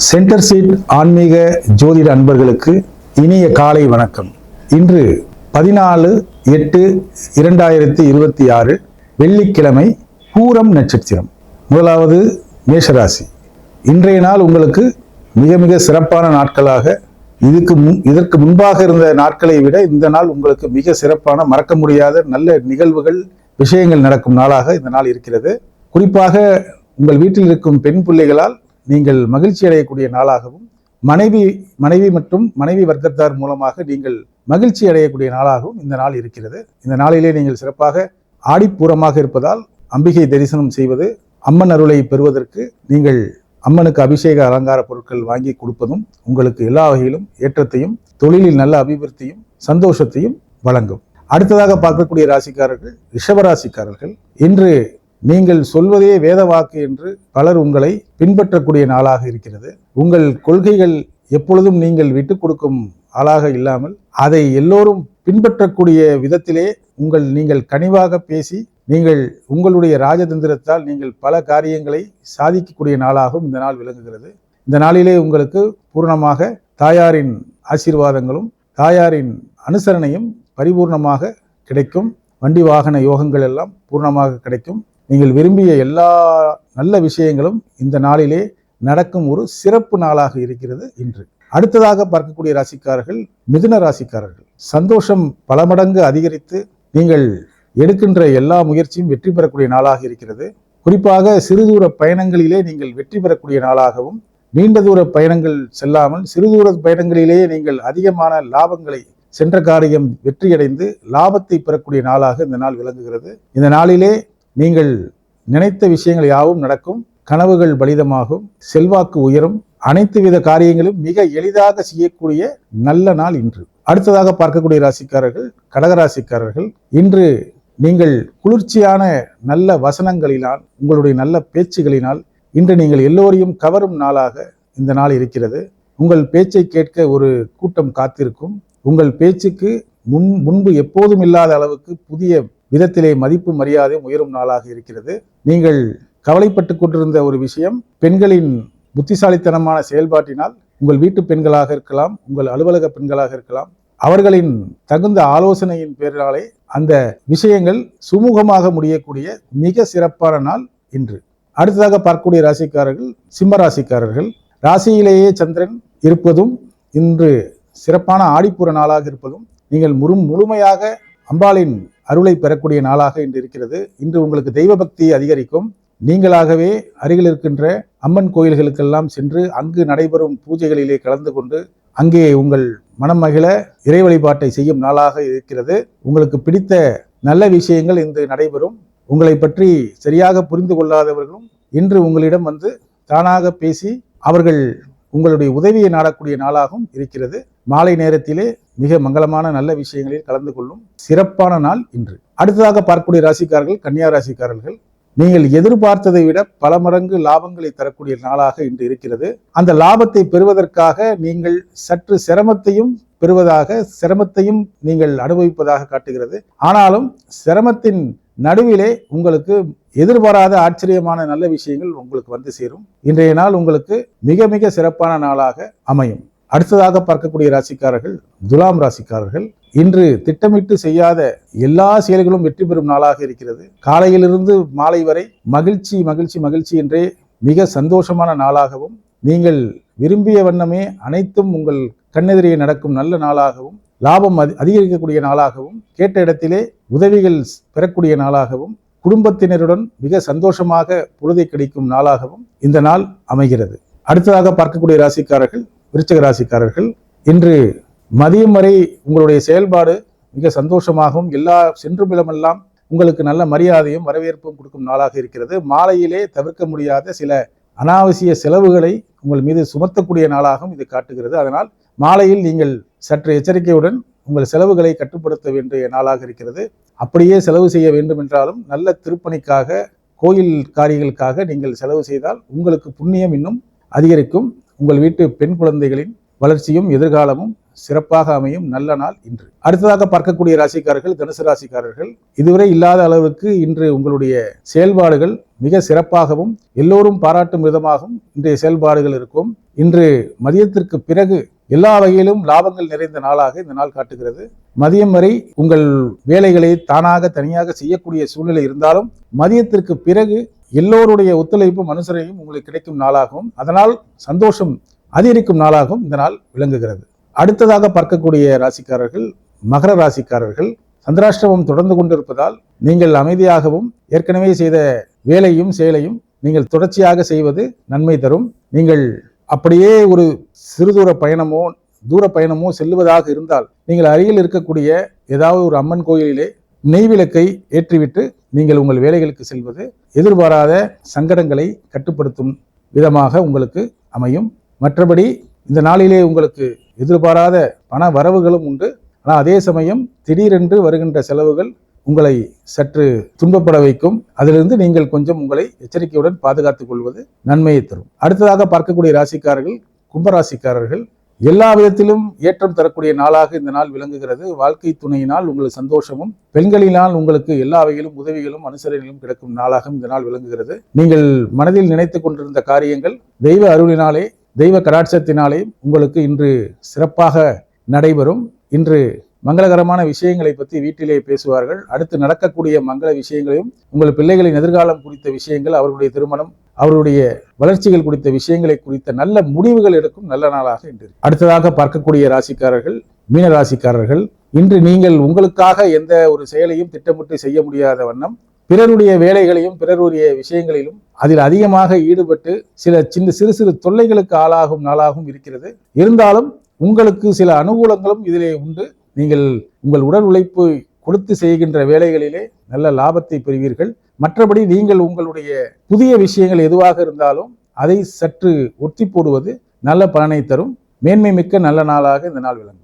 Centre seat ஆன்மீக ஜோதிட அன்பர்களுக்கு இனிய காலை வணக்கம். இன்று 14/8/2026 வெள்ளிக்கிழமை, பூரம் நட்சத்திரம், முதலாவது மேஷராசி. இன்றைய நாள் உங்களுக்கு மிக மிக சிறப்பான நாட்களாக, இதற்கு முன்பாக இருந்த நாட்களை விட இந்த நாள் உங்களுக்கு மிக சிறப்பான, மறக்க முடியாத நல்ல நிகழ்வுகள், விஷயங்கள் நடக்கும் நாளாக இந்த நாள் இருக்கிறது. குறிப்பாக உங்கள் வீட்டில் இருக்கும் பெண் பிள்ளைகளால் நீங்கள் மகிழ்ச்சி அடையக்கூடிய நாளாகவும், மனைவி மற்றும் மனைவி வர்க்கத்தார் மூலமாக நீங்கள் மகிழ்ச்சி அடையக்கூடிய நாளாகவும் இந்த நாள் இருக்கிறது. இந்த நாளிலே நீங்கள் சிறப்பாக ஆடிப்பூரமாக இருப்பதால் அம்பிகை தரிசனம் செய்வது, அம்மன் அருளை பெறுவதற்கு நீங்கள் அம்மனுக்கு அபிஷேக அலங்கார பொருட்கள் வாங்கி கொடுப்பதும் உங்களுக்கு எல்லா வகையிலும் ஏற்றத்தையும், தொழிலில் நல்ல அபிவிருத்தியும் சந்தோஷத்தையும் வழங்கும். அடுத்ததாக பார்க்கக்கூடிய ராசிக்காரர்கள் ரிஷபராசிக்காரர்கள். இன்று நீங்கள் சொல்வதே வேத வாக்கு என்று பலர் உங்களை பின்பற்றக்கூடிய நாளாக இருக்கிறது. உங்கள் கொள்கைகள் எப்பொழுதும் நீங்கள் விட்டுக் கொடுக்கும் ஆளாக இல்லாமல் அதை எல்லோரும் பின்பற்றக்கூடிய விதத்திலே நீங்கள் கனிவாக பேசி, நீங்கள் உங்களுடைய ராஜதந்திரத்தால் நீங்கள் பல காரியங்களை சாதிக்கக்கூடிய நாளாகவும் இந்த நாள் விளங்குகிறது. இந்த நாளிலே உங்களுக்கு பூர்ணமாக தாயாரின் ஆசீர்வாதங்களும் தாயாரின் அனுசரணையும் பரிபூர்ணமாக கிடைக்கும். வண்டி வாகன யோகங்கள் எல்லாம் பூர்ணமாக கிடைக்கும். நீங்கள் விரும்பிய எல்லா நல்ல விஷயங்களும் இந்த நாளிலே நடக்கும் ஒரு சிறப்பு நாளாக இருக்கிறது இன்று. அடுத்ததாக பார்க்கக்கூடிய ராசிக்காரர்கள் மிதுன ராசிக்காரர்கள். சந்தோஷம் பல மடங்கு அதிகரித்து நீங்கள் எடுக்கின்ற எல்லா முயற்சியும் வெற்றி பெறக்கூடிய நாளாக இருக்கிறது. குறிப்பாக சிறு தூர பயணங்களிலே நீங்கள் வெற்றி பெறக்கூடிய நாளாகவும், நீண்ட தூர பயணங்கள் செல்லாமல் சிறு தூர பயணங்களிலேயே நீங்கள் அதிகமான லாபங்களை, சென்ற காரியம் வெற்றியடைந்து லாபத்தை பெறக்கூடிய நாளாக இந்த நாள் விளங்குகிறது. இந்த நாளிலே நீங்கள் நினைத்த விஷயங்கள் யாவும் நடக்கும், கனவுகள் பலிதமாகும், செல்வாக்கு உயரும், அனைத்து வித காரியங்களும் மிக எளிதாக செய்யக்கூடிய நல்ல நாள் இன்று. அடுத்ததாக பார்க்கக்கூடிய ராசிக்காரர்கள் கடகராசிக்காரர்கள். இன்று நீங்கள் குளிர்ச்சியான நல்ல வசனங்களினால், உங்களுடைய நல்ல பேச்சுகளினால் இன்று நீங்கள் எல்லோரையும் கவரும் நாளாக இந்த நாள் இருக்கிறது. உங்கள் பேச்சை கேட்க ஒரு கூட்டம் காத்திருக்கும். உங்கள் பேச்சுக்கு முன்பு எப்போதும் இல்லாத அளவுக்கு புதிய விதத்திலே மதிப்பு மரியாதை உயரும் நாளாக இருக்கிறது. நீங்கள் கவலைப்பட்டு கொண்டிருந்த ஒரு விஷயம், பெண்களின் புத்திசாலித்தனமான செயல்பாட்டினால், உங்கள் வீட்டு பெண்களாக இருக்கலாம், உங்கள் அலுவலக பெண்களாக இருக்கலாம், அவர்களின் தகுந்த ஆலோசனையின் பேரினாலே அந்த விஷயங்கள் சுமூகமாக முடியக்கூடிய மிக சிறப்பான நாள் இன்று. அடுத்ததாக பார்க்கக்கூடிய ராசிக்காரர்கள் சிம்ம ராசிக்காரர்கள். ராசியிலேயே சந்திரன் இருப்பதும், இன்று சிறப்பான ஆடிப்பூர நாளாக இருப்பதும், நீங்கள் முழுமையாக அம்பாளின் அருளை பெறக்கூடிய நாளாக இன்று இருக்கிறது. இன்று உங்களுக்கு தெய்வ பக்தி அதிகரிக்கும். நீங்களாகவே அருகில் இருக்கின்ற அம்மன் கோயில்களுக்கெல்லாம் சென்று அங்கு நடைபெறும் பூஜைகளிலே கலந்து கொண்டு அங்கே உங்கள் மனம் மகிழ இறை வழிபாட்டை செய்யும் நாளாக இருக்கிறது. உங்களுக்கு பிடித்த நல்ல விஷயங்கள் இன்று நடைபெறும். உங்களை பற்றி சரியாக புரிந்து கொள்ளாதவர்களும் இன்று உங்களிடம் வந்து தானாக பேசி அவர்கள் உங்களுடைய உதவியை நாடக்கூடிய நாளாகவும் இருக்கிறது. மாலை நேரத்திலே மிக மங்களமான நல்ல விஷயங்களில் கலந்து கொள்ளும் சிறப்பான நாள் இன்று. அடுத்ததாக பார்க்கக்கூடிய ராசிக்காரர்கள் கன்னியா ராசிக்காரர்கள். நீங்கள் எதிர்பார்த்ததை விட பல மடங்கு லாபங்களை தரக்கூடிய நாளாக இன்று இருக்கிறது. அந்த லாபத்தை பெறுவதற்காக நீங்கள் சற்று சிரமத்தையும் நீங்கள் அனுபவிப்பதாக காட்டுகிறது. ஆனாலும் சிரமத்தின் நடுவிலே உங்களுக்கு எதிர்பாராத ஆச்சரியமான நல்ல விஷயங்கள் உங்களுக்கு வந்து சேரும். இன்றைய நாள் உங்களுக்கு மிக மிக சிறப்பான நாளாக அமையும். அடுத்ததாக பார்க்கக்கூடிய ராசிக்காரர்கள் துலாம் ராசிக்காரர்கள். இன்று திட்டமிட்டு செய்யாத எல்லா செயல்களும் வெற்றி பெறும் நாளாக இருக்கிறது. காலையிலிருந்து மாலை வரை மகிழ்ச்சி மகிழ்ச்சி மகிழ்ச்சி என்றே மிக சந்தோஷமான நாளாகவும், நீங்கள் விரும்பிய வண்ணமே அனைத்தும் உங்கள் கண்ணெதிரே நடக்கும் நல்ல நாளாகவும், லாபம் அதிகரிக்கக்கூடிய நாளாகவும், கேட்ட இடத்திலே உதவிகள் பெறக்கூடிய நாளாகவும், குடும்பத்தினருடன் மிக சந்தோஷமாக பொழுதை கிடைக்கும் நாளாகவும் இந்த நாள் அமைகிறது. அடுத்ததாக பார்க்கக்கூடிய ராசிக்காரர்கள் விருச்சிக ராசிக்காரர்கள். இன்று மதியம் வரை உங்களுடைய செயல்பாடு மிக சந்தோஷமாகவும், எல்லா சென்றுமிடமெல்லாம் உங்களுக்கு நல்ல மரியாதையும் வரவேற்பும் கொடுக்கும் நாளாக இருக்கிறது. மாலையிலே தவிர்க்க முடியாத சில அனாவசிய செலவுகளை உங்கள் மீது சுமத்தக்கூடிய நாளாகவும் இது காட்டுகிறது. அதனால் மாலையில் நீங்கள் சற்று எச்சரிக்கையுடன் உங்கள் செலவுகளை கட்டுப்படுத்த வேண்டிய நாளாக இருக்கிறது. அப்படியே செலவு செய்ய வேண்டும் என்றாலும் நல்ல திருப்பணிக்காக, கோயில் காரியங்களுக்காக நீங்கள் செலவு செய்தால் உங்களுக்கு புண்ணியம் இன்னும் அதிகரிக்கும். உங்கள் வீட்டு பெண் குழந்தைகளின் வளர்ச்சியும் எதிர்காலமும் சிறப்பாக அமையும் நல்ல நாள் இன்று. அடுத்ததாக பார்க்கக்கூடிய ராசிக்காரர்கள் தனுசு ராசிக்காரர்கள். இதுவரை இல்லாத அளவுக்கு இன்று உங்களுடைய செயல்பாடுகள் மிக சிறப்பாகவும் எல்லோரும் பாராட்டும் விதமாகவும் இன்றைய செயல்பாடுகள் இருக்கும். இன்று மதியத்திற்கு பிறகு எல்லா வகையிலும் லாபங்கள் நிறைந்த நாளாக இந்த நாள் காட்டுகிறது. மதியம் வரை உங்கள் வேலைகளை தானாக தனியாக செய்யக்கூடிய சூழ்நிலை இருந்தாலும் மதியத்திற்கு பிறகு எல்லோருடைய ஒத்துழைப்பும் அனுசரணையும் உங்களுக்கு கிடைக்கும் நாளாகவும் அதனால் சந்தோஷம் அதிகரிக்கும் நாளாகவும் இந்த நாள் விளங்குகிறது. அடுத்ததாக பார்க்கக்கூடிய ராசிக்காரர்கள் மகர ராசிக்காரர்கள். சந்திராஷ்டமம் தொடர்ந்து கொண்டிருப்பதால் நீங்கள் அமைதியாகவும் ஏற்கனவே செய்த வேலையும் செயலையும் நீங்கள் தொடர்ச்சியாக செய்வது நன்மை தரும். நீங்கள் அப்படியே ஒரு சிறுதூர பயணமோ தூர பயணமோ செல்லுவதாக இருந்தால் நீங்கள் அருகில் இருக்கக்கூடிய ஏதாவது ஒரு அம்மன் கோயிலிலே நெய்விளக்கை ஏற்றிவிட்டு நீங்கள் உங்கள் வேலைகளுக்கு செல்வது எதிர்பாராத சங்கடங்களை கட்டுப்படுத்தும் விதமாக உங்களுக்கு அமையும். மற்றபடி இந்த நாளிலே உங்களுக்கு எதிர்பாராத பண வரவுகளும் உண்டு. ஆனால் அதே சமயம் திடீரென்று வருகின்ற செலவுகள் உங்களை சற்று துன்பப்பட வைக்கும். அதிலிருந்து நீங்கள் கொஞ்சம் உங்களை எச்சரிக்கையுடன் பாதுகாத்துக் கொள்வது நன்மையை தரும். அடுத்ததாக பார்க்கக்கூடிய ராசிக்காரர்கள் கும்பராசிக்காரர்கள். எல்லா விதத்திலும் ஏற்றம் தரக்கூடிய நாளாக இந்த நாள் விளங்குகிறது. வாழ்க்கை துணையினால் உங்களுக்கு சந்தோஷமும் பெண்களினால் உங்களுக்கு எல்லா வகையிலும் உதவிகளும் அனுசரணைகளும் கிடைக்கும் நாளாக இந்த நாள் விளங்குகிறது. நீங்கள் மனதில் நினைத்து கொண்டிருந்த காரியங்கள் தெய்வ அருளினாலே தெய்வ கடாட்சத்தினாலே உங்களுக்கு இன்று சிறப்பாக நடைபெறும். இன்று மங்களகரமான விஷயங்களை பற்றி வீட்டிலே பேசுவார்கள். அடுத்து நடக்கக்கூடிய மங்கள விஷயங்களையும் உங்கள் பிள்ளைகளின் எதிர்காலம் குறித்த விஷயங்கள், அவர்களுடைய திருமணம், அவருடைய வளர்ச்சிகள் குறித்த விஷயங்களை குறித்த நல்ல முடிவுகள் எடுக்கும் நல்ல நாளாக இன்று. அடுத்ததாக பார்க்கக்கூடிய ராசிக்காரர்கள் மீன ராசிக்காரர்கள். இன்று நீங்கள் உங்களுக்காக எந்த ஒரு செயலையும் திட்டமிட்டு செய்ய முடியாத வண்ணம் பிறருடைய வேலைகளையும் பிறருடைய விஷயங்களிலும் அதில் அதிகமாக ஈடுபட்டு சிறு சிறு தொல்லைகளுக்கு ஆளாகும் நாளாகவும் இருக்கிறது. இருந்தாலும் உங்களுக்கு சில அனுகூலங்களும் இதிலே உண்டு. நீங்கள் உங்கள் உடல் உழைப்பு கொடுத்து செய்கின்ற வேலைகளிலே நல்ல லாபத்தை பெறுவீர்கள். மற்றபடி நீங்கள் உங்களுடைய புதிய விஷயங்கள் எதுவாக இருந்தாலும் அதை சற்று ஒத்தி போடுவது நல்ல பலனை தரும். மேன்மை மிக்க நல்ல நாளாக இந்த நாள் விளங்கும்.